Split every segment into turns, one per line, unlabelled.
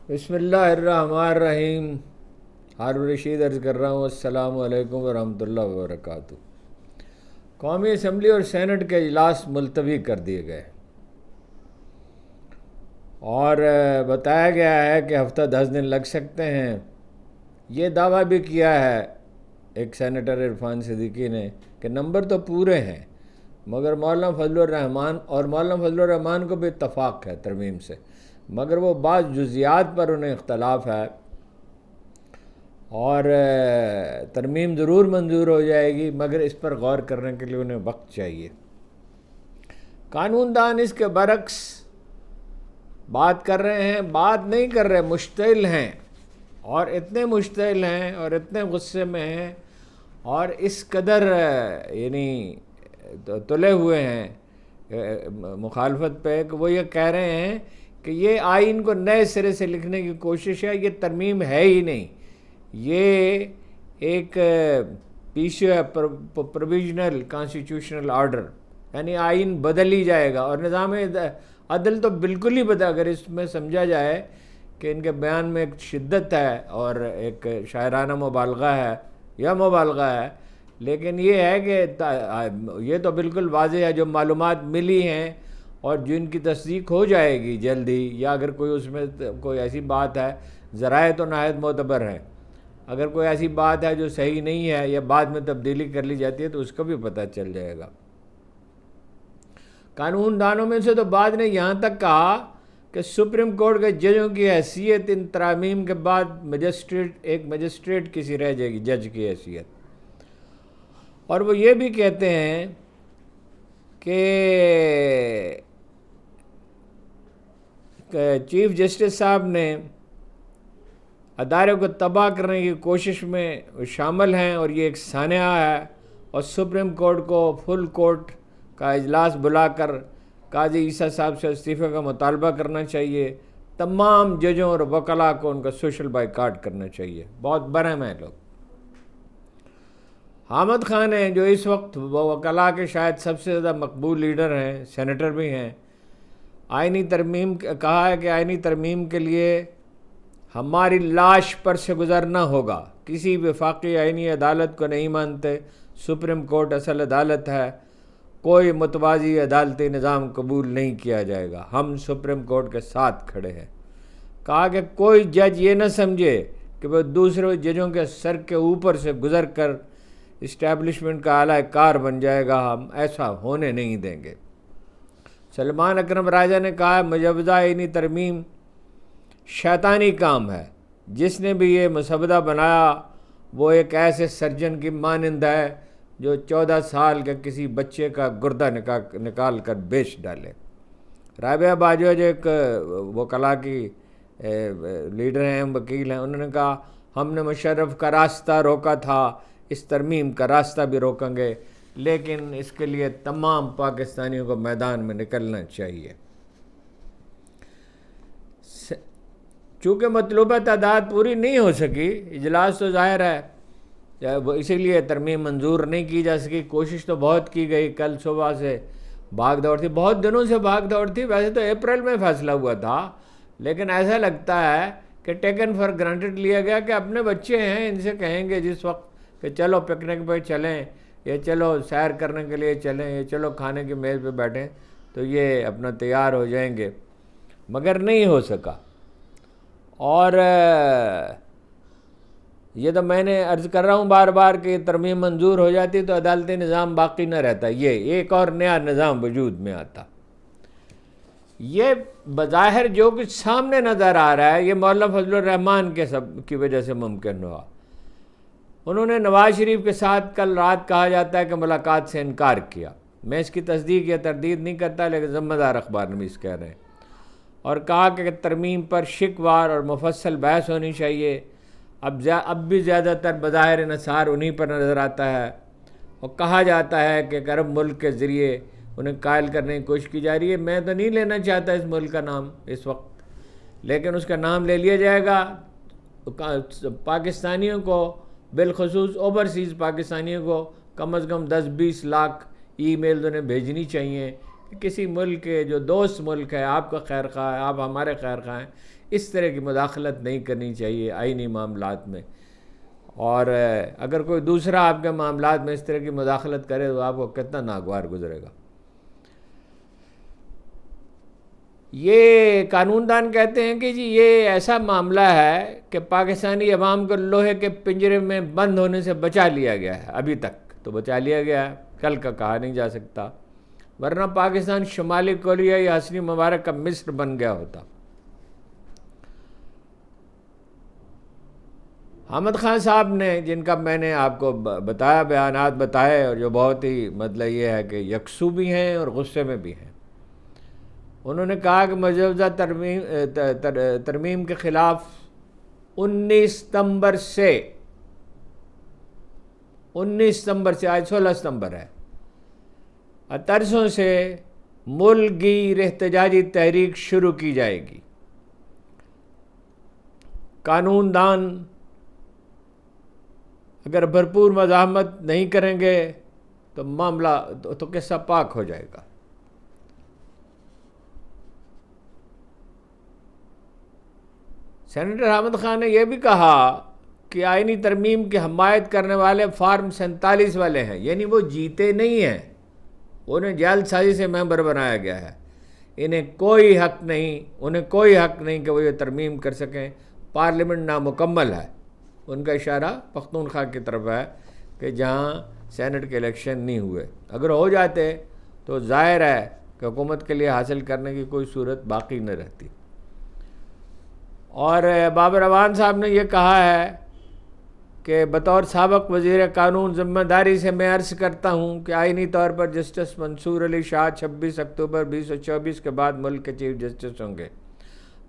بسم اللہ الرحمن الرحیم۔ ہارون رشید عرض کر رہا ہوں، السلام علیکم ورحمۃ اللہ وبرکاتہ۔ قومی اسمبلی اور سینٹ کے اجلاس ملتوی کر دیے گئے اور بتایا گیا ہے کہ ہفتہ 10 دن لگ سکتے ہیں۔ یہ دعویٰ بھی کیا ہے ایک سینیٹر عرفان صدیقی نے کہ نمبر تو پورے ہیں، مگر مولانا فضل الرحمان کو بھی اتفاق ہے ترمیم سے، مگر وہ بعض جزیات پر انہیں اختلاف ہے اور ترمیم ضرور منظور ہو جائے گی، مگر اس پر غور کرنے کے لیے انہیں وقت چاہیے۔ قانون دان اس کے برعکس بات کر رہے ہیں، بات نہیں کر رہے، مشتعل ہیں، اور اتنے مشتعل ہیں اور اتنے غصے میں ہیں اور اس قدر تلے ہوئے ہیں مخالفت پہ کہ وہ یہ کہہ رہے ہیں کہ یہ آئین کو نئے سرے سے لکھنے کی کوشش ہے، یہ ترمیم ہے ہی نہیں، یہ ایک پیشو ہے، پروویژنل کانسٹیٹیوشنل آرڈر، یعنی آئین بدل ہی جائے گا۔ اور نظام عدل تو بالکل ہی بدل، اگر اس میں سمجھا جائے کہ ان کے بیان میں ایک شدت ہے اور ایک شاعرانہ مبالغہ ہے یا مبالغہ ہے، لیکن یہ ہے کہ یہ تو بالکل واضح ہے، جو معلومات ملی ہیں اور جن کی تصدیق ہو جائے گی جلدی، یا اگر کوئی اس میں کوئی ایسی بات ہے، ذرائع تو نہایت معتبر ہیں، اگر کوئی ایسی بات ہے جو صحیح نہیں ہے یا بعد میں تبدیلی کر لی جاتی ہے تو اس کا بھی پتہ چل جائے گا۔ قانون دانوں میں سے تو بعد نے یہاں تک کہا کہ سپریم کورٹ کے ججوں کی حیثیت ان ترامیم کے بعد ایک مجسٹریٹ کسی رہ جائے گی، جج کی حیثیت۔ اور وہ یہ بھی کہتے ہیں کہ چیف جسٹس صاحب نے ادارے کو تباہ کرنے کی کوشش میں شامل ہیں اور یہ ایک سانحہ ہے، اور سپریم کورٹ کو فل کورٹ کا اجلاس بلا کر قاضی عیسیٰ صاحب سے استعفے کا مطالبہ کرنا چاہیے، تمام ججوں اور وکلاء کو ان کا سوشل بائیکاٹ کرنا چاہیے۔ بہت برہم ہیں لوگ۔ حامد خان ہیں جو اس وقت وکلاء کے شاید سب سے زیادہ مقبول لیڈر ہیں، سینیٹر بھی ہیں، آئینی ترمیم کہا ہے کہ آئینی ترمیم کے لیے ہماری لاش پر سے گزرنا ہوگا، کسی وفاقی آئینی عدالت کو نہیں مانتے، سپریم کورٹ اصل عدالت ہے، کوئی متوازی عدالتی نظام قبول نہیں کیا جائے گا، ہم سپریم کورٹ کے ساتھ کھڑے ہیں۔ کہا کہ کوئی جج یہ نہ سمجھے کہ وہ دوسرے ججوں کے سر کے اوپر سے گزر کر اسٹیبلشمنٹ کا اعلی کار بن جائے گا، ہم ایسا ہونے نہیں دیں گے۔ سلمان اکرم راجہ نے کہا مجوزہ آئینی ترمیم شیطانی کام ہے، جس نے بھی یہ مسودہ بنایا وہ ایک ایسے سرجن کی مانند ہے جو 14 سال کے کسی بچے کا گردہ نکال کر بیچ ڈالے۔ رابعہ باجوہ جو ایک وکلاء کی لیڈر ہیں، وکیل ہیں، انہوں نے کہا ہم نے مشرف کا راستہ روکا تھا، اس ترمیم کا راستہ بھی روکیں گے، لیکن اس کے لیے تمام پاکستانیوں کو میدان میں نکلنا چاہیے۔ چونکہ مطلوبہ تعداد پوری نہیں ہو سکی، اجلاس تو ظاہر ہے اسی لیے ترمیم منظور نہیں کی جا سکی، کوشش تو بہت کی گئی، کل صبح سے بھاگ دوڑ تھی، بہت دنوں سے بھاگ دوڑ تھی، ویسے تو اپریل میں فیصلہ ہوا تھا، لیکن ایسا لگتا ہے کہ ٹیکن فار گرانٹڈ لیا گیا کہ اپنے بچے ہیں، ان سے کہیں گے جس وقت کہ چلو پکنک پہ چلیں، یا چلو سیر کرنے کے لیے چلیں، یا چلو کھانے کی میز پہ بیٹھیں، تو یہ اپنا تیار ہو جائیں گے، مگر نہیں ہو سکا۔ اور یہ تو میں نے عرض کر رہا ہوں بار بار کہ ترمیم منظور ہو جاتی تو عدالتی نظام باقی نہ رہتا، یہ ایک اور نیا نظام وجود میں آتا۔ یہ بظاہر جو کچھ سامنے نظر آ رہا ہے یہ مولانا فضل الرحمان کی وجہ سے ممکن ہوا۔ انہوں نے نواز شریف کے ساتھ کل رات کہا جاتا ہے کہ ملاقات سے انکار کیا، میں اس کی تصدیق یا تردید نہیں کرتا، لیکن ذمہ دار اخبار نویس کہہ رہے ہیں، اور کہا کہ ترمیم پر شکوار اور مفصل بحث ہونی چاہیے۔ اب بھی زیادہ تر بظاہر انحصار انہی پر نظر آتا ہے، اور کہا جاتا ہے کہ ایک عرب ملک کے ذریعے انہیں قائل کرنے کی کوشش کی جا رہی ہے۔ میں تو نہیں لینا چاہتا اس ملک کا نام اس وقت، لیکن اس کا نام لے لیا جائے گا۔ پاکستانیوں کو، بالخصوص اوورسیز پاکستانیوں کو، کم از کم 10-20 لاکھ ای میل انہیں بھیجنی چاہیے کہ کسی ملک کے جو دوست ملک ہے، آپ کا خیر خواہ ہے، آپ ہمارے خیر خواہ ہیں، اس طرح کی مداخلت نہیں کرنی چاہیے آئینی معاملات میں. اور اگر کوئی دوسرا آپ کے معاملات میں اس طرح کی مداخلت کرے تو آپ کو کتنا ناگوار گزرے گا. یہ قانون دان کہتے ہیں کہ جی یہ ایسا معاملہ ہے کہ پاکستانی عوام کو لوہے کے پنجرے میں بند ہونے سے بچا لیا گیا ہے. ابھی تک تو بچا لیا گیا ہے، کل کا کہا نہیں جا سکتا، ورنہ پاکستان شمالی کوریا یا حسنی مبارک کا مصر بن گیا ہوتا. حامد خان صاحب نے، جن کا میں نے آپ کو بتایا، بیانات بتائے، اور جو بہت ہی مطلب یہ ہے کہ یکسو بھی ہیں اور غصے میں بھی ہیں، انہوں نے کہا کہ مجوزہ ترمیم کے خلاف 19 ستمبر سے آج 16 ستمبر ہے، ترسوں سے ملک گیر احتجاجی تحریک شروع کی جائے گی. قانون دان اگر بھرپور مزاحمت نہیں کریں گے تو معاملہ تو قصہ پاک ہو جائے گا. سینیٹر حامد خان نے یہ بھی کہا کہ آئینی ترمیم کی حمایت کرنے والے فارم 47 والے ہیں، یعنی وہ جیتے نہیں ہیں، انہیں جعل سازی سے ممبر بنایا گیا ہے. انہیں کوئی حق نہیں کہ وہ یہ ترمیم کر سکیں. پارلیمنٹ نامکمل ہے. ان کا اشارہ پختونخوا کی طرف ہے کہ جہاں سینٹ کے الیکشن نہیں ہوئے. اگر ہو جاتے تو ظاہر ہے کہ حکومت کے لیے حاصل کرنے کی کوئی صورت باقی نہ رہتی. اور بابر اعوان صاحب نے یہ کہا ہے کہ بطور سابق وزیر قانون ذمہ داری سے میں عرض کرتا ہوں کہ آئینی طور پر جسٹس منصور علی شاہ 26 اکتوبر 2024 کے بعد ملک کے چیف جسٹس ہوں گے.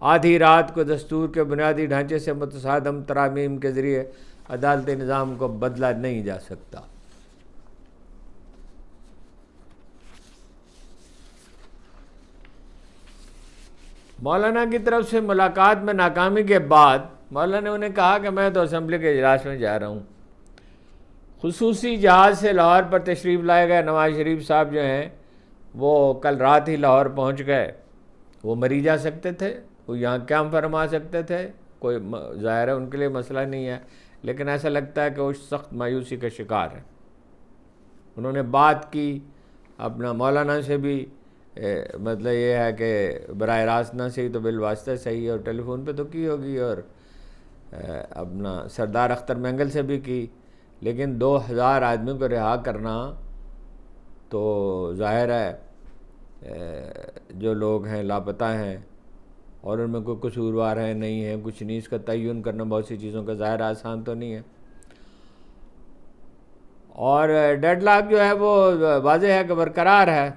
آدھی رات کو دستور کے بنیادی ڈھانچے سے متصادم ترامیم کے ذریعے عدالتی نظام کو بدلا نہیں جا سکتا. مولانا کی طرف سے ملاقات میں ناکامی کے بعد مولانا نے انہیں کہا کہ میں تو اسمبلی کے اجلاس میں جا رہا ہوں. خصوصی جہاز سے لاہور پر تشریف لائے گئے نواز شریف صاحب جو ہیں وہ کل رات ہی لاہور پہنچ گئے. وہ مری جا سکتے تھے، وہ یہاں قیام فرما سکتے تھے، کوئی ظاہر ہے ان کے لیے مسئلہ نہیں ہے، لیکن ایسا لگتا ہے کہ وہ سخت مایوسی کا شکار ہیں. انہوں نے بات کی اپنا مولانا سے بھی، مطلب یہ ہے کہ براہ راست نہ صحیح تو بالواسطہ صحیح، اور ٹیلی فون پہ تو کی ہوگی، اور اپنا سردار اختر مینگل سے بھی کی. لیکن 2000 آدمیوں کو رہا کرنا تو ظاہر ہے جو لوگ ہیں لاپتہ ہیں اور ان میں کوئی قصوروار ہیں نہیں ہیں کچھ نہیں، اس کا تعین کرنا بہت سی چیزوں کا ظاہر آسان تو نہیں ہے. اور ڈیڈ لاک جو ہے وہ واضح ہے کہ برقرار ہے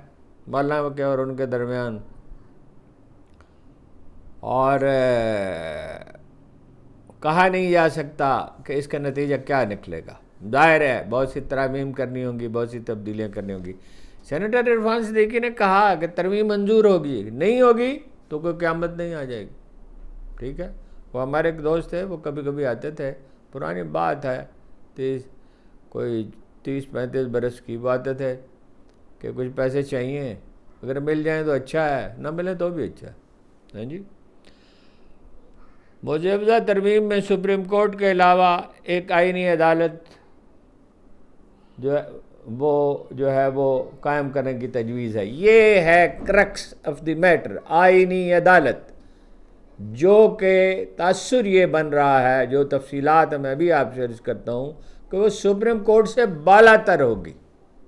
مولانا کے اور ان کے درمیان، اور کہا نہیں جا سکتا کہ اس کا نتیجہ کیا نکلے گا. ظاہر ہے بہت سی ترامیم کرنی ہوں گی، بہت سی تبدیلیاں کرنی ہوں گی. سینیٹر عرفان صدیقی نے کہا کہ ترمیم منظور ہوگی، نہیں ہوگی تو کوئی قیامت نہیں آ جائے گی. ٹھیک ہے، وہ ہمارے ایک دوست تھے، وہ کبھی کبھی آتے تھے، پرانی بات ہے، 30-35 برس کی، وہ آتے تھے کہ کچھ پیسے چاہیے، اگر مل جائیں تو اچھا ہے، نہ ملیں تو بھی اچھا ہے. ہاں جی. مجوزہ ترمیم میں سپریم کورٹ کے علاوہ ایک آئینی عدالت جو ہے وہ قائم کرنے کی تجویز ہے. یہ ہے کرکس آف دی میٹر، آئینی عدالت، جو کہ تاثر یہ بن رہا ہے، جو تفصیلات میں بھی آپ سے عرض کرتا ہوں کہ وہ سپریم کورٹ سے بالا تر ہوگی.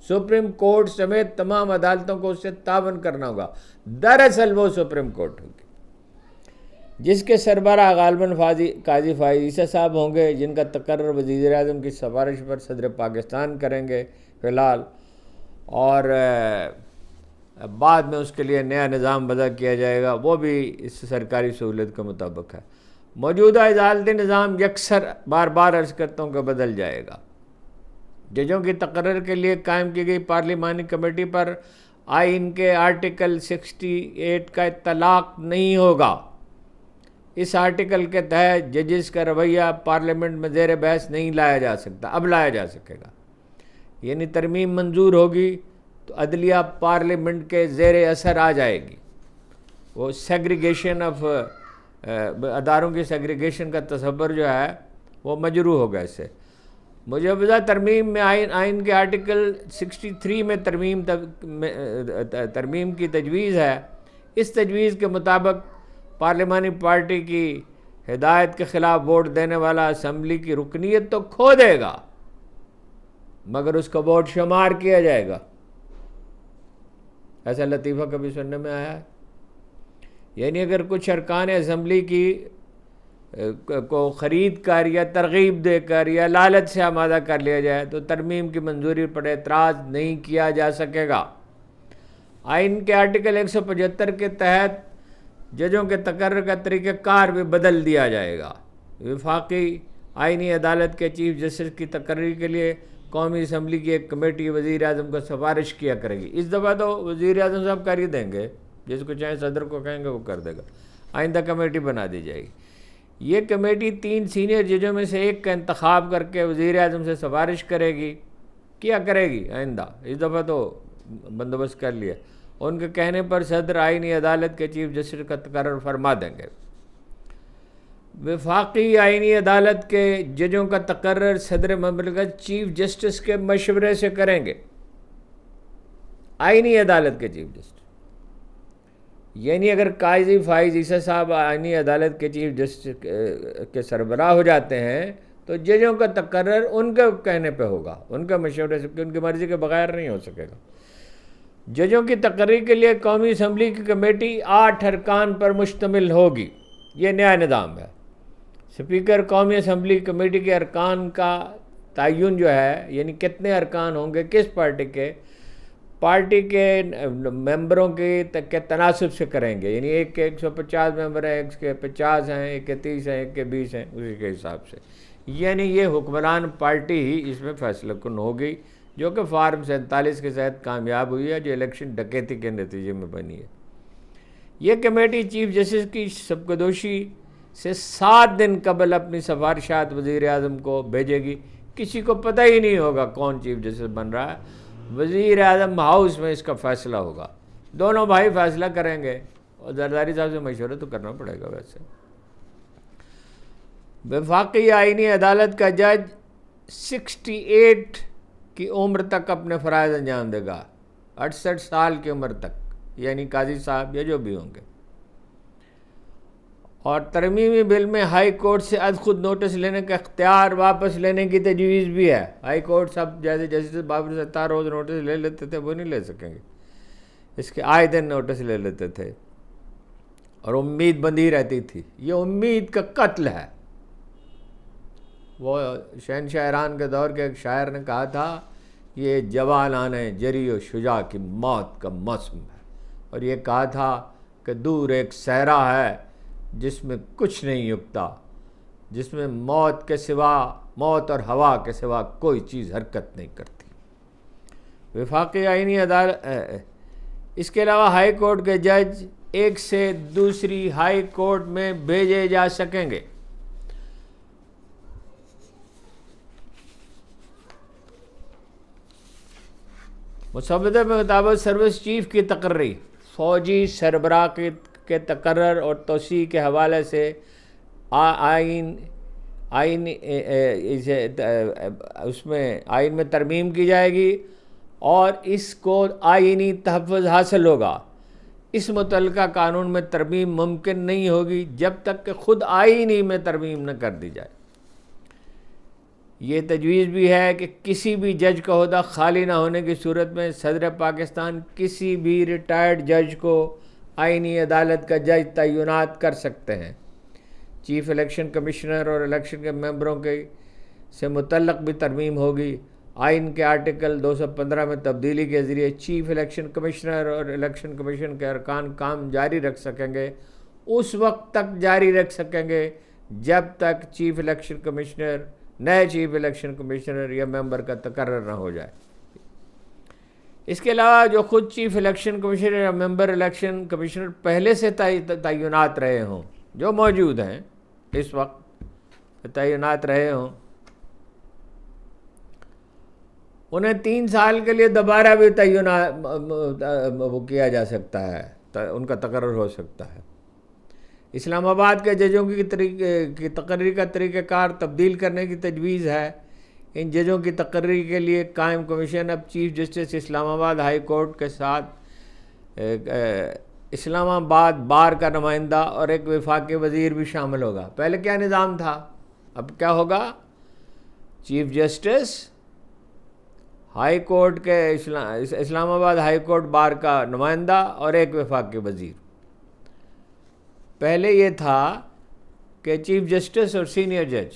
سپریم کورٹ سمیت تمام عدالتوں کو اس سے تعاون کرنا ہوگا. دراصل وہ سپریم کورٹ ہوگی جس کے سربراہ غالباً قاضی فائز عیسیٰ صاحب ہوں گے، جن کا تقرر وزیر اعظم کی سفارش پر صدر پاکستان کریں گے فی الحال، اور بعد میں اس کے لیے نیا نظام وضع کیا جائے گا، وہ بھی اس سرکاری سہولت کے مطابق ہے. موجودہ عدالتی نظام یکسر بار بار عرض کرتا ہوں کہ بدل جائے گا. ججوں کی تقرر کے لیے قائم کی گئی پارلیمانی کمیٹی پر آئین کے آرٹیکل 68 کا اطلاق نہیں ہوگا. اس آرٹیکل کے تحت ججز کا رویہ پارلیمنٹ میں زیر بحث نہیں لایا جا سکتا، اب لایا جا سکے گا. یعنی ترمیم منظور ہوگی تو عدلیہ پارلیمنٹ کے زیر اثر آ جائے گی. وہ سیگریگیشن آف اداروں کی سیگریگیشن کا تصور جو ہے وہ مجروح ہوگا اس سے. مجوزہ ترمیم میں آئین کے آرٹیکل 63 میں ترمیم کی تجویز ہے. اس تجویز کے مطابق پارلیمانی پارٹی کی ہدایت کے خلاف ووٹ دینے والا اسمبلی کی رکنیت تو کھو دے گا مگر اس کا ووٹ شمار کیا جائے گا. ایسا لطیفہ کبھی سننے میں آیا ہے؟ یعنی اگر کچھ ارکان اسمبلی کی کو خرید کر یا ترغیب دے کر یا لالچ سے آمادہ کر لیا جائے تو ترمیم کی منظوری پر اعتراض نہیں کیا جا سکے گا. آئین کے آرٹیکل 175 کے تحت ججوں کے تقرر کا طریقہ کار بھی بدل دیا جائے گا. وفاقی آئینی عدالت کے چیف جسٹس کی تقرری کے لیے قومی اسمبلی کی ایک کمیٹی وزیر اعظم کو سفارش کیا کرے گی. اس دفعہ تو وزیر اعظم صاحب کر ہی دیں گے، جس کو چاہے صدر کو کہیں گے وہ کر دے گا. آئندہ کمیٹی بنا دی جائے گی. یہ کمیٹی 3 سینئر ججوں میں سے ایک کا انتخاب کر کے وزیر اعظم سے سفارش کرے گی. کیا کرے گی آئندہ؟ اس دفعہ تو بندوبست کر لیا. ان کے کہنے پر صدر آئینی عدالت کے چیف جسٹس کا تقرر فرما دیں گے. وفاقی آئینی عدالت کے ججوں کا تقرر صدر مملکت چیف جسٹس کے مشورے سے کریں گے. آئینی عدالت کے چیف جسٹس یعنی اگر قاضی فائز عیسیٰ صاحب آئینی عدالت کے چیف جسٹس کے سربراہ ہو جاتے ہیں تو ججوں کا تقرر ان کے کہنے پہ ہوگا، ان کے مشورے سے، ان کی مرضی کے بغیر نہیں ہو سکے گا. ججوں کی تقرری کے لیے قومی اسمبلی کی کمیٹی 8 ارکان پر مشتمل ہوگی. یہ نیا نظام ہے. سپیکر قومی اسمبلی کمیٹی کے ارکان کا تعین جو ہے، یعنی کتنے ارکان ہوں گے کس پارٹی کے ممبروں کے تناسب سے کریں گے. یعنی ایک کے 150 ممبر ہیں، ایک کے 50 ہیں، ایک کے 30 ہیں، ایک کے 20 ہیں، اسی کے حساب سے. یعنی یہ حکمران پارٹی ہی اس میں فیصلہ کن ہوگی، جو کہ فارم 47 کے تحت کامیاب ہوئی ہے، جو الیکشن ڈکیتی کے نتیجے میں بنی ہے. یہ کمیٹی چیف جسٹس کی سبکدوشی سے 7 دن قبل اپنی سفارشات وزیر اعظم کو بھیجے گی. کسی کو پتہ ہی نہیں ہوگا کون چیف جسٹس بن رہا ہے. وزیر اعظم ہاؤس میں اس کا فیصلہ ہوگا. دونوں بھائی فیصلہ کریں گے اور زرداری صاحب سے مشورہ تو کرنا پڑے گا. ویسے وفاقی آئینی عدالت کا جج 68 کی عمر تک اپنے فرائض انجام دے گا. 68 سال کی عمر تک، یعنی قاضی صاحب یا جو بھی ہوں گے. اور ترمیمی بل میں ہائی کورٹ سے از خود نوٹس لینے کا اختیار واپس لینے کی تجویز بھی ہے. ہائی کورٹ صاحب جیسے جسٹس بابر ستار روز نوٹس لے لیتے تھے، وہ نہیں لے سکیں گے. اس کے آئے دن نوٹس لے لیتے تھے اور امید بندھی رہتی تھی. یہ امید کا قتل ہے. وہ شہنشاہ ایران کے دور کے ایک شاعر نے کہا تھا، یہ جوانان جری و شجاع کی موت کا موسم ہے. اور یہ کہا تھا کہ دور ایک صحرا ہے جس میں کچھ نہیں اگتا، جس میں موت کے سوا، موت اور ہوا کے سوا کوئی چیز حرکت نہیں کرتی. وفاقی آئینی عدالت اس کے علاوہ ہائی کورٹ کے جج ایک سے دوسری ہائی کورٹ میں بھیجے جا سکیں گے. مسودے کے مطابق سروس چیف کی تقرری فوجی سربراہ کے تقرر اور توسیع کے حوالے سے آئین میں ترمیم کی جائے گی اور اس کو آئینی تحفظ حاصل ہوگا. اس متعلقہ قانون میں ترمیم ممکن نہیں ہوگی جب تک کہ خود آئینی میں ترمیم نہ کر دی جائے. یہ تجویز بھی ہے کہ کسی بھی جج کا عہدہ خالی نہ ہونے کی صورت میں صدر پاکستان کسی بھی ریٹائرڈ جج کو آئینی عدالت کا جج تعینات کر سکتے ہیں. چیف الیکشن کمشنر اور الیکشن کے ممبروں سے متعلق بھی ترمیم ہوگی. آئین کے آرٹیکل 215 میں تبدیلی کے ذریعے چیف الیکشن کمشنر اور الیکشن کمیشن کے ارکان کام جاری رکھ سکیں گے. اس وقت تک جاری رکھ سکیں گے جب تک نئے چیف الیکشن کمشنر یا ممبر کا تقرر نہ ہو جائے. اس کے علاوہ جو خود چیف الیکشن کمشنر یا ممبر الیکشن کمشنر پہلے سے تعینات رہے ہوں، جو موجود ہیں اس وقت تعینات رہے ہوں، انہیں 3 سال کے لیے دوبارہ بھی تعین وہ کیا جا سکتا ہے، ان کا تقرر ہو سکتا ہے۔ اسلام آباد کے ججوں کی تقرری کا طریقہ کار تبدیل کرنے کی تجویز ہے۔ ان ججوں کی تقرری کے لیے قائم کمیشن اب چیف جسٹس اسلام آباد ہائی کورٹ کے ساتھ اسلام آباد بار کا نمائندہ اور ایک وفاقی وزیر بھی شامل ہوگا۔ پہلے کیا نظام تھا، اب کیا ہوگا؟ چیف جسٹس ہائی کورٹ کے اسلام آباد ہائی کورٹ بار کا نمائندہ اور ایک وفاقی وزیر۔ پہلے یہ تھا کہ چیف جسٹس اور سینئر جج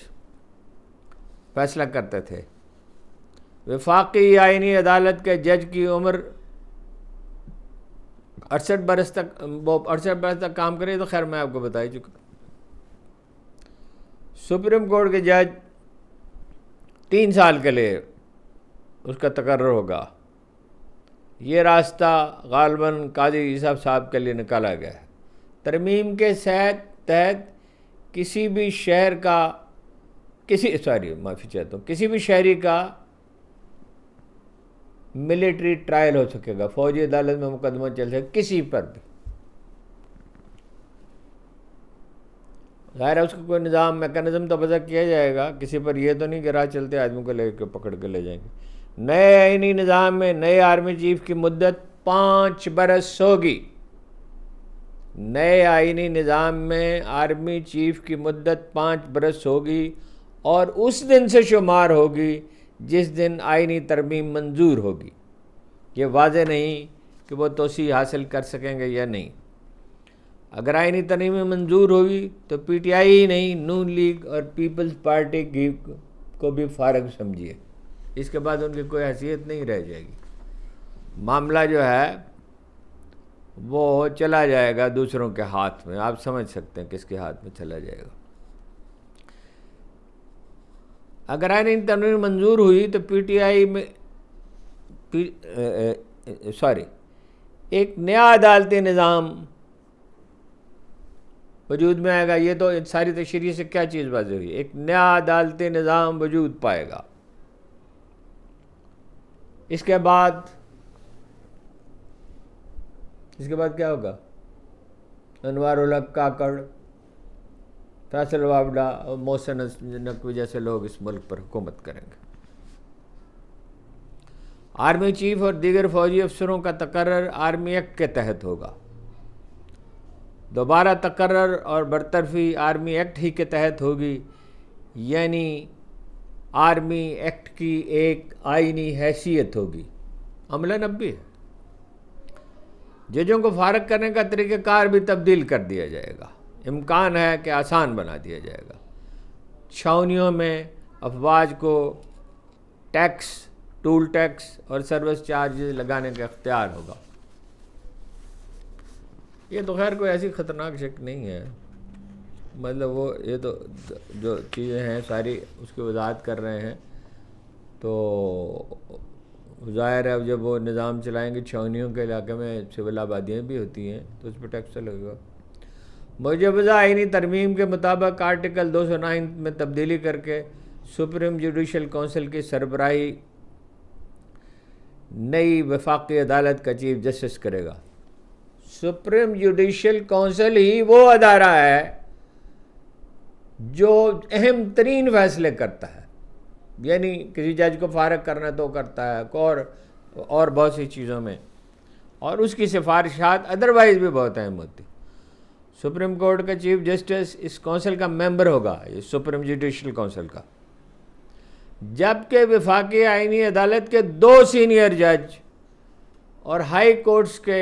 فیصلہ کرتے تھے۔ وفاقی آئینی عدالت کے جج کی عمر 68 برس تک کام کرے، تو خیر میں آپ کو بتا ہی چکا۔ سپریم کورٹ کے جج 3 سال کے لیے اس کا تقرر ہوگا۔ یہ راستہ غالباً قاضی یوسف صاحب کے لیے نکالا گیا ہے۔ ترمیم کے تحت کسی بھی شہر کا کسی بھی شہری کا ملٹری ٹرائل ہو سکے گا، فوجی عدالت میں مقدمہ چل سکے کسی پر بھی۔ ظاہر ہے اس کا کوئی نظام میکانزم تو وضع کیا جائے گا، کسی پر یہ تو نہیں کہ راہ چلتے آدمی کو لے کے پکڑ کے لے جائیں گے۔ نئے آئینی نظام میں نئے آرمی چیف کی مدت 5 برس ہوگی۔ نئے آئینی نظام میں آرمی چیف کی مدت 5 برس ہوگی اور اس دن سے شمار ہوگی جس دن آئینی ترمیم منظور ہوگی۔ یہ واضح نہیں کہ وہ توسیع حاصل کر سکیں گے یا نہیں۔ اگر آئینی ترمیم منظور ہوگی تو پی ٹی آئی ہی نہیں، نون لیگ اور پیپلز پارٹی کو بھی فارغ سمجھیے، اس کے بعد ان کی کوئی حیثیت نہیں رہ جائے گی۔ معاملہ جو ہے وہ چلا جائے گا دوسروں کے ہاتھ میں، آپ سمجھ سکتے ہیں کس کے ہاتھ میں چلا جائے گا۔ اگر آئینی ترمیم منظور ہوئی تو پی ٹی آئی میں ایک نیا عدالتی نظام وجود میں آئے گا۔ یہ تو ساری تشریح سے کیا چیز واضح ہوئی؟ ایک نیا عدالتی نظام وجود پائے گا۔ اس کے بعد کیا ہوگا؟ انوار الحق کاکڑ، فیصل وابڈا اور محسن نقوی جیسے لوگ اس ملک پر حکومت کریں گے۔ آرمی چیف اور دیگر فوجی افسروں کا تقرر آرمی ایکٹ کے تحت ہوگا۔ دوبارہ تقرر اور برطرفی آرمی ایکٹ ہی کے تحت ہوگی، یعنی آرمی ایکٹ کی ایک آئینی حیثیت ہوگی۔ عملاً اب بھی ہے۔ ججوں کو فارغ کرنے کا طریقہ کار بھی تبدیل کر دیا جائے گا، امکان ہے کہ آسان بنا دیا جائے گا۔ چھاؤنیوں میں افواج کو ٹیکس، ٹول ٹیکس اور سروس چارجز لگانے کا اختیار ہوگا۔ یہ تو خیر کوئی ایسی خطرناک شک نہیں ہے، مطلب وہ یہ تو جو چیزیں ہیں ساری اس کی وضاحت کر رہے ہیں۔ تو ظاہر ہے اب جب وہ نظام چلائیں گے، چھاؤنیوں کے علاقے میں سول آبادیاں بھی ہوتی ہیں تو اس پہ ٹیکس لگے گا۔ مجوزہ آئینی ترمیم کے مطابق آرٹیکل 209 میں تبدیلی کر کے سپریم جوڈیشل کونسل کی سربراہی نئی وفاقی عدالت کا چیف جسٹس کرے گا۔ سپریم جوڈیشل کونسل ہی وہ ادارہ ہے جو اہم ترین فیصلے کرتا ہے، یعنی کسی جج کو فارغ کرنا تو کرتا ہے اور بہت سی چیزوں میں، اور اس کی سفارشات ادروائز بھی بہت اہم ہوتی۔ سپریم کورٹ کا چیف جسٹس اس کونسل کا ممبر ہوگا، یہ سپریم جوڈیشل کونسل کا، جبکہ وفاقی آئینی عدالت کے 2 سینئر جج اور ہائی کورٹس کے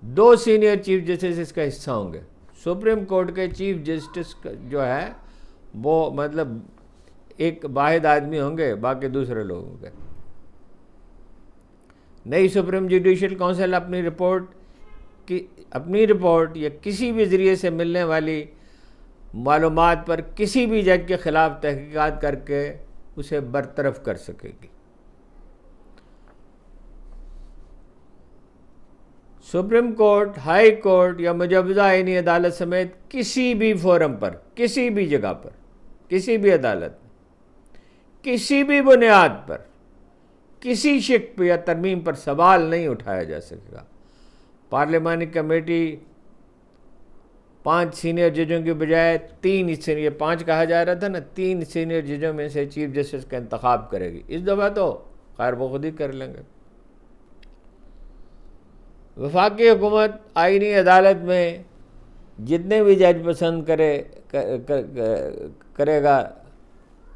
2 سینئر چیف جسٹس اس کا حصہ ہوں گے۔ سپریم کورٹ کے چیف جسٹس جو ہے وہ مطلب ایک واحد آدمی ہوں گے، باقی دوسرے لوگ ہوں گے۔ نئی سپریم جوڈیشل کونسل اپنی رپورٹ یا کسی بھی ذریعے سے ملنے والی معلومات پر کسی بھی جج کے خلاف تحقیقات کر کے اسے برطرف کر سکے گی۔ سپریم کورٹ، ہائی کورٹ یا مجوزہ آئینی عدالت سمیت کسی بھی فورم پر، کسی بھی جگہ پر، کسی بھی عدالت میں، کسی بھی بنیاد پر کسی شک پہ یا ترمیم پر سوال نہیں اٹھایا جا سکے گا۔ پارلیمانی کمیٹی 5 سینئر ججوں کی بجائے 3 سینئر، 5 کہا جا رہا تھا نا، 3 سینئر ججوں میں سے چیف جسٹس کا انتخاب کرے گی۔ اس دفعہ تو خیر وہ خود ہی کر لیں گے۔ وفاقی حکومت آئینی عدالت میں جتنے بھی جج پسند کرے گا،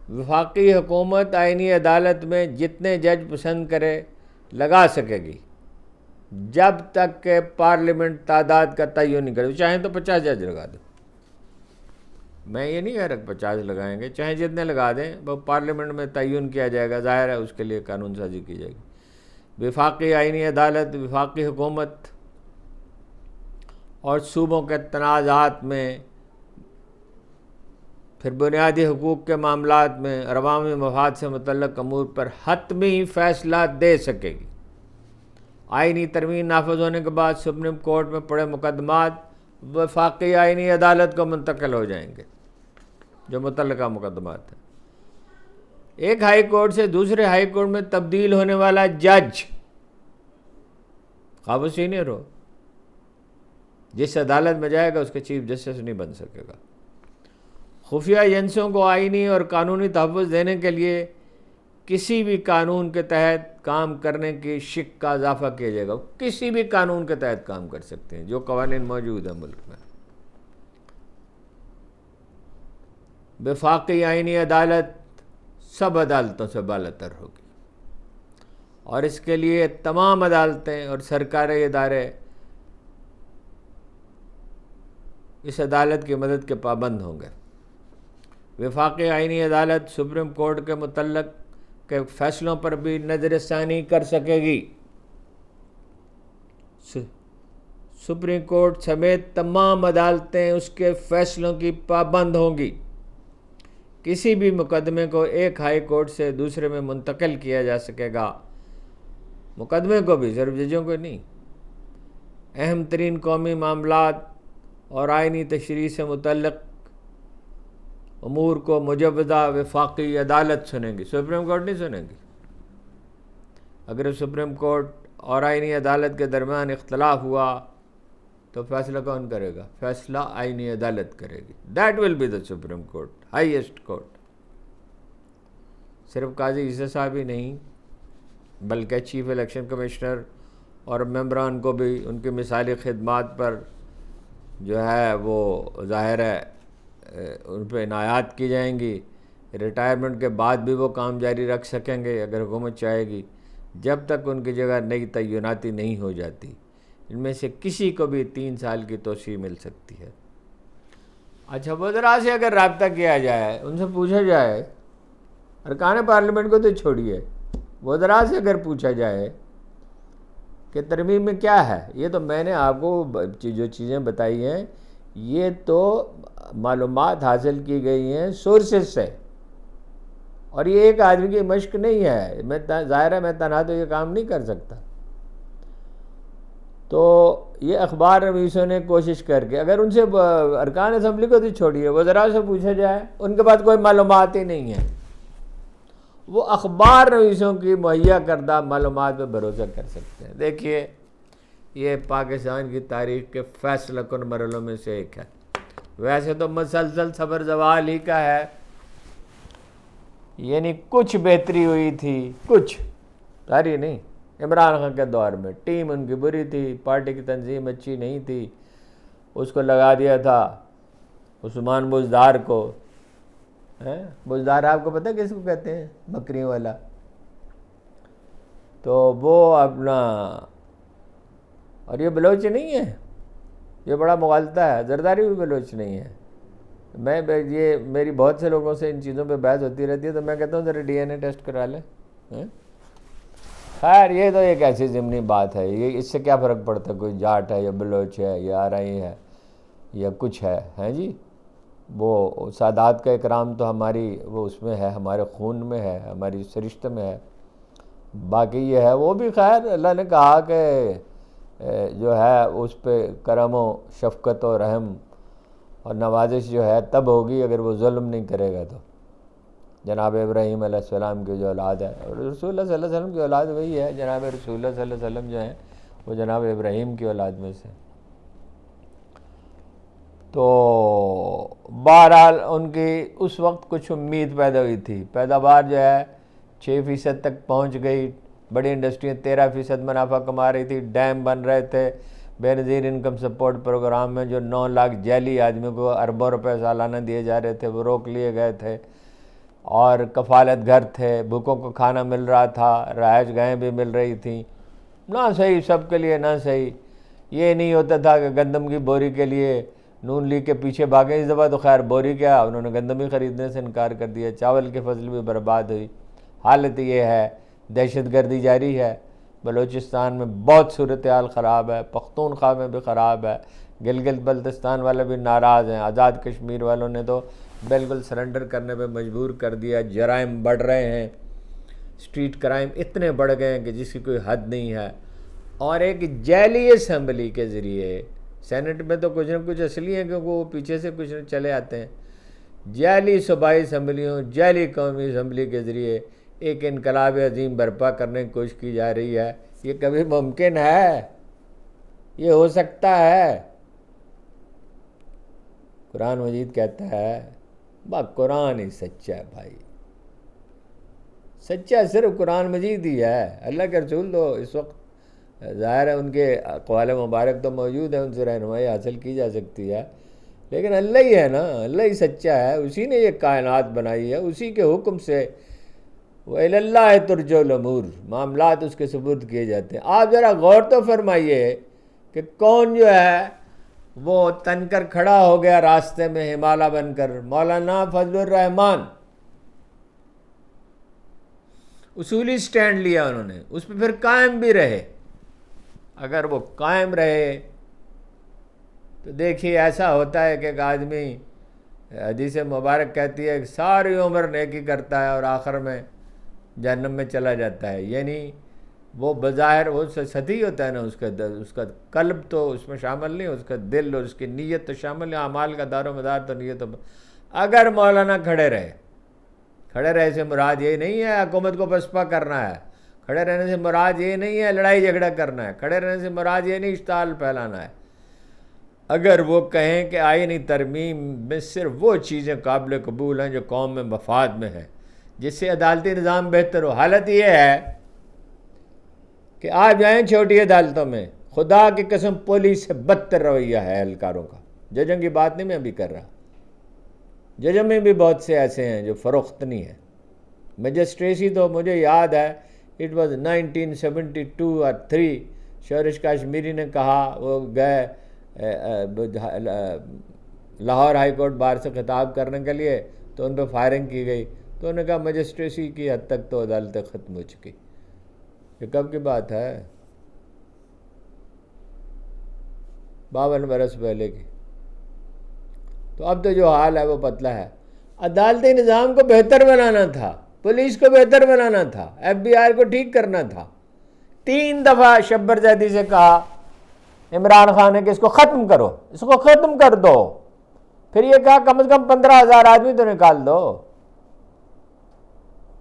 وفاقی حکومت آئینی عدالت میں جتنے جج پسند کرے لگا سکے گی، جب تک کہ پارلیمنٹ تعداد کا تعین نہیں کرے۔ چاہیں تو 50 جج لگا دیں، میں یہ نہیں کہہ رہا 50 لگائیں گے، چاہے جتنے لگا دیں، وہ پارلیمنٹ میں تعین کیا جائے گا، ظاہر ہے اس کے لیے قانون سازی کی جائے گی۔ وفاقی آئینی عدالت وفاقی حکومت اور صوبوں کے تنازعات میں، پھر بنیادی حقوق کے معاملات میں اور عوامی مفاد سے متعلق امور پر حتمی فیصلہ دے سکے گی۔ آئینی ترمیم نافذ ہونے کے بعد سپریم کورٹ میں پڑے مقدمات وفاقی آئینی عدالت کو منتقل ہو جائیں گے، جو متعلقہ مقدمات ہیں۔ ایک ہائی کورٹ سے دوسرے ہائی کورٹ میں تبدیل ہونے والا جج، خواہ وہ سینئر ہو، جس عدالت میں جائے گا اس کے چیف جسٹس نہیں بن سکے گا۔ خفیہ ایجنسیوں کو آئینی اور قانونی تحفظ دینے کے لیے کسی بھی قانون کے تحت کام کرنے کی شک کا اضافہ کیا جائے گا۔ کسی بھی قانون کے تحت کام کر سکتے ہیں، جو قوانین موجود ہیں ملک میں۔ وفاقی آئینی عدالت سب عدالتوں سے بالاتر ہوگی، اور اس کے لیے تمام عدالتیں اور سرکاری ادارے اس عدالت کی مدد کے پابند ہوں گے۔ وفاقی آئینی عدالت سپریم کورٹ کے متعلق کے فیصلوں پر بھی نظر ثانی کر سکے گی۔ سپریم کورٹ سمیت تمام عدالتیں اس کے فیصلوں کی پابند ہوں گی۔ کسی بھی مقدمے کو ایک ہائی کورٹ سے دوسرے میں منتقل کیا جا سکے گا، مقدمے کو بھی، صرف ججوں کو نہیں۔ اہم ترین قومی معاملات اور آئینی تشریح سے متعلق امور کو مجوزہ وفاقی عدالت سنیں گی، سپریم کورٹ نہیں سنیں گی۔ اگر سپریم کورٹ اور آئینی عدالت کے درمیان اختلاف ہوا تو فیصلہ کون کرے گا؟ فیصلہ آئینی عدالت کرے گی۔ That will be the supreme court, highest court. صرف قاضی عیسی صاحب ہی نہیں، بلکہ چیف الیکشن کمشنر اور ممبران کو بھی ان کی مثالی خدمات پر جو ہے وہ ظاہر ہے ان پہ عنایات کی جائیں گی۔ ریٹائرمنٹ کے بعد بھی وہ کام جاری رکھ سکیں گے اگر حکومت چاہے گی، جب تک ان کی جگہ نئی تعیناتی نہیں ہو جاتی۔ ان میں سے کسی کو بھی 3 سال کی توسیع مل سکتی ہے۔ اچھا، وزراء سے اگر رابطہ کیا جائے، ان سے پوچھا جائے، ارکان پارلیمنٹ کو تو چھوڑیے، وزراء سے اگر پوچھا جائے کہ ترمیم میں کیا ہے، یہ تو میں نے آپ کو جو چیزیں بتائی ہیں یہ تو معلومات حاصل کی گئی ہیں سورسز سے، اور یہ ایک آدمی کی مشق نہیں ہے۔ میں ظاہر ہے میں تنہا تو یہ کام نہیں کر سکتا۔ تو یہ اخبار نویسوں نے کوشش کر کے، اگر ان سے ارکان اسمبلی کو تو چھوڑیے، وزراء سے پوچھا جائے، ان کے پاس کوئی معلومات ہی نہیں ہے، وہ اخبار نویسوں کی مہیا کردہ معلومات پہ بھروسہ کر سکتے ہیں۔ دیکھیے، یہ پاکستان کی تاریخ کے فیصلہ کن مرحلوں میں سے ایک ہے۔ ویسے تو مسلسل صبر زوال ہی کا ہے، یعنی کچھ بہتری ہوئی تھی، کچھ ساری نہیں۔ عمران خان کے دور میں ٹیم ان کی بری تھی، پارٹی کی تنظیم اچھی نہیں تھی، اس کو لگا دیا تھا عثمان بزدار کو۔ بزدار آپ کو پتہ کس کو کہتے ہیں؟ بکریوں والا۔ تو وہ اپنا، اور یہ بلوچ نہیں ہے، یہ بڑا مغالطہ ہے، زرداری بھی بلوچ نہیں ہے۔ یہ میری بہت سے لوگوں سے ان چیزوں پہ بحث ہوتی رہتی ہے، تو میں کہتا ہوں ذرا ڈی این اے ٹیسٹ کرا لیں۔ خیر، یہ تو ایک ایسی ضمنی بات ہے، یہ اس سے کیا فرق پڑتا ہے، کوئی جاٹ ہے یا بلوچ ہے یا آرائی ہے یا کچھ ہے، ہیں جی؟ وہ سادات کا اکرام تو ہماری وہ اس میں ہے، ہمارے خون میں ہے، ہماری سرشت میں ہے۔ باقی یہ ہے، وہ بھی خیر اللہ نے کہا کہ جو ہے اس پہ کرم و شفقت و رحم اور نوازش جو ہے تب ہوگی اگر وہ ظلم نہیں کرے گا تو۔ جناب ابراہیم علیہ السلام کی جو اولاد ہے، اور رسول اللہ صلی اللہ علیہ وسلم کی اولاد وہی ہے، جناب رسول اللہ صلی اللہ علیہ وسلم جو ہیں وہ جناب ابراہیم کی اولاد میں سے۔ تو بہرحال ان کی اس وقت کچھ امید پیدا ہوئی تھی، پیداوار جو ہے 6% تک پہنچ گئی، بڑی انڈسٹریاں 13% منافع کما رہی تھی، ڈیم بن رہے تھے، بے نظیر انکم سپورٹ پروگرام میں جو 9 لاکھ جعلی آدمیوں کو اربوں روپے سالانہ دیے جا رہے تھے وہ روک لیے گئے تھے، اور کفالت گھر تھے، بھوکوں کو کھانا مل رہا تھا، رہائش گاہیں بھی مل رہی تھیں، نہ صحیح سب کے لیے، نہ صحیح۔ یہ نہیں ہوتا تھا کہ گندم کی بوری کے لیے نون لیگ کے پیچھے بھاگیں، اس دفعہ تو خیر بوری کیا، انہوں نے گندم ہی خریدنے سے انکار کر دیا، چاول کی فصل بھی برباد ہوئی۔ حالت یہ ہے، دہشت گردی جاری ہے، بلوچستان میں بہت صورتحال خراب ہے، پختونخوا میں بھی خراب ہے، گلگت بلتستان والے بھی ناراض ہیں، آزاد کشمیر والوں نے تو بالکل سرنڈر کرنے پہ مجبور کر دیا، جرائم بڑھ رہے ہیں، اسٹریٹ کرائم اتنے بڑھ گئے ہیں کہ جس کی کوئی حد نہیں ہے، اور ایک جعلی اسمبلی کے ذریعے، سینٹ میں تو کچھ نہ کچھ اصلی ہیں کیونکہ وہ پیچھے سے کچھ چلے آتے ہیں، جعلی صوبائی اسمبلیوں، جعلی قومی اسمبلی کے ذریعے ایک انقلاب عظیم برپا کرنے کی کوشش کی جا رہی ہے۔ یہ کبھی ممکن ہے؟ یہ ہو سکتا ہے؟ قرآن مجید کہتا ہے قرآن ہی سچا ہے بھائی، سچا صرف قرآن مجید ہی ہے۔ اللہ کے رسول تو اس وقت ظاہر ہے ان کے اقوال مبارک تو موجود ہیں، ان سے رہنمائی حاصل کی جا سکتی ہے، لیکن اللہ ہی ہے نا، اللہ ہی سچا ہے، اسی نے یہ کائنات بنائی ہے، اسی کے حکم سے وَإِلَى اللَّهِ تُرْجَعُ الْأُمُورُ، معاملات اس کے سپرد کیے جاتے ہیں۔ آپ ذرا غور تو فرمائیے کہ کون جو ہے وہ تن کر کھڑا ہو گیا راستے میں ہمالہ بن کر، مولانا فضل الرحمان، اصولی سٹینڈ لیا انہوں نے، اس پہ پھر قائم بھی رہے۔ اگر وہ قائم رہے تو دیکھیے ایسا ہوتا ہے کہ ایک آدمی، حدیث مبارک کہتی ہے کہ ساری عمر نیکی کرتا ہے اور آخر میں جہنم میں چلا جاتا ہے، یعنی وہ بظاہر وہ سطحی ہوتا ہے نا، اس کا قلب تو اس میں شامل نہیں، اس کا دل اور اس کی نیت تو شامل ہے، اعمال کا دار و مدار تو نیت۔ اگر مولانا کھڑے رہے سے مراد یہ نہیں ہے حکومت کو پسپا کرنا ہے، کھڑے رہنے سے مراد یہ نہیں ہے لڑائی جھگڑا کرنا ہے، کھڑے رہنے سے مراد یہ نہیں اشتعال پھیلانا ہے۔ اگر وہ کہیں کہ آئینی ترمیم میں صرف وہ چیزیں قابل قبول ہیں جو قوم میں مفاد میں ہیں، جس سے عدالتی نظام بہتر ہو۔ حالت یہ ہے کہ آپ جائیں چھوٹی عدالتوں میں، خدا کی قسم پولیس سے بدتر رویہ ہے اہلکاروں کا۔ ججوں کی بات نہیں میں ابھی کر رہا، ججوں میں بھی بہت سے ایسے ہیں جو فروخت نہیں ہیں۔ مجسٹریسی تو مجھے یاد ہے اٹ واز 1972 اور 3، شورش کاشمیری نے کہا، وہ گئے لاہور ہائی کورٹ بار سے خطاب کرنے کے لیے، تو ان پہ فائرنگ کی گئی، تو انہوں نے کہا مجسٹریسی کی حد تک تو عدالتیں ختم ہو چکی۔ یہ کب کی بات ہے؟ 52 برس پہلے کی۔ تو اب تو جو حال ہے وہ پتلا ہے۔ عدالتی نظام کو بہتر بنانا تھا، پولیس کو بہتر بنانا تھا، ایف بی آئی کو ٹھیک کرنا تھا۔ 3 دفعہ شبر زیدی سے کہا عمران خان نے کہ اس کو ختم کرو، اس کو ختم کر دو، پھر یہ کہا کم از کم 15,000 آدمی تو نکال دو۔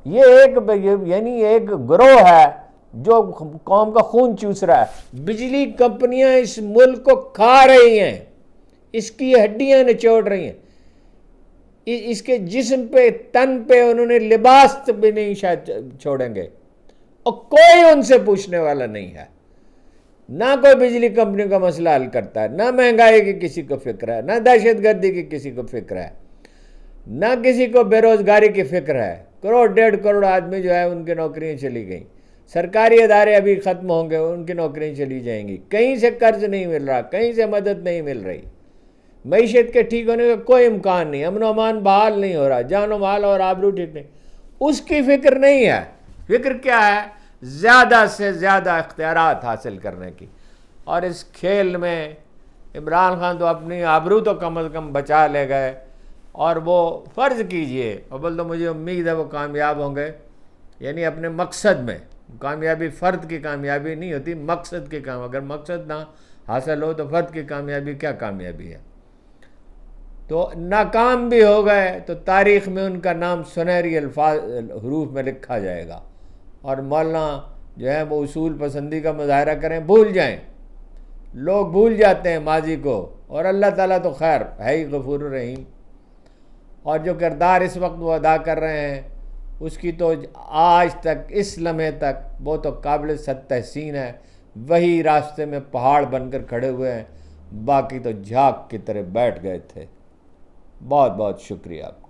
یہ یعنی ایک گروہ ہے جو قوم کا خون چوس رہا ہے۔ بجلی کمپنیاں اس ملک کو کھا رہی ہیں، اس کی ہڈیاں نچوڑ رہی ہیں، اس کے جسم پہ، تن پہ انہوں نے لباس بھی نہیں شاید چھوڑیں گے، اور کوئی ان سے پوچھنے والا نہیں ہے۔ نہ کوئی بجلی کمپنیوں کا مسئلہ حل کرتا ہے، نہ مہنگائی کی کسی کو فکر ہے، نہ دہشت گردی کی کسی کو فکر ہے، نہ کسی کو بے روزگاری کی فکر ہے۔ 1.5 کروڑ آدمی جو ہے ان کی نوکریاں چلی گئیں، سرکاری ادارے ابھی ختم ہوں گے، ان کی نوکریاں چلی جائیں گی، کہیں سے قرض نہیں مل رہا، کہیں سے مدد نہیں مل رہی، معیشت کے ٹھیک ہونے کا کوئی امکان نہیں، امن و امان بحال نہیں ہو رہا، جان و مال اور آبرو ٹھیک نہیں، اس کی فکر نہیں ہے۔ فکر کیا ہے؟ زیادہ سے زیادہ اختیارات حاصل کرنے کی۔ اور اس کھیل میں عمران خان تو اپنی آبرو تو کم از کم بچا لے گئے، اور وہ فرض کیجئے، اول تو مجھے امید ہے وہ کامیاب ہوں گے، یعنی اپنے مقصد میں۔ کامیابی فرد کی کامیابی نہیں ہوتی، مقصد کی کامیابی۔ اگر مقصد نہ حاصل ہو تو فرد کی کامیابی کیا کامیابی ہے؟ تو ناکام بھی ہو گئے تو تاریخ میں ان کا نام سنہری حروف میں لکھا جائے گا، اور مولانا جو ہے وہ اصول پسندی کا مظاہرہ کریں، بھول جائیں، لوگ بھول جاتے ہیں ماضی کو، اور اللہ تعالیٰ تو خیر ہے ہی غفور الرحیم، اور جو کردار اس وقت وہ ادا کر رہے ہیں اس کی تو آج تک اس لمحے تک وہ تو قابل صد تحسین ہے، وہی راستے میں پہاڑ بن کر کھڑے ہوئے ہیں، باقی تو جھاگ کی طرح بیٹھ گئے تھے۔ بہت بہت شکریہ آپ کا۔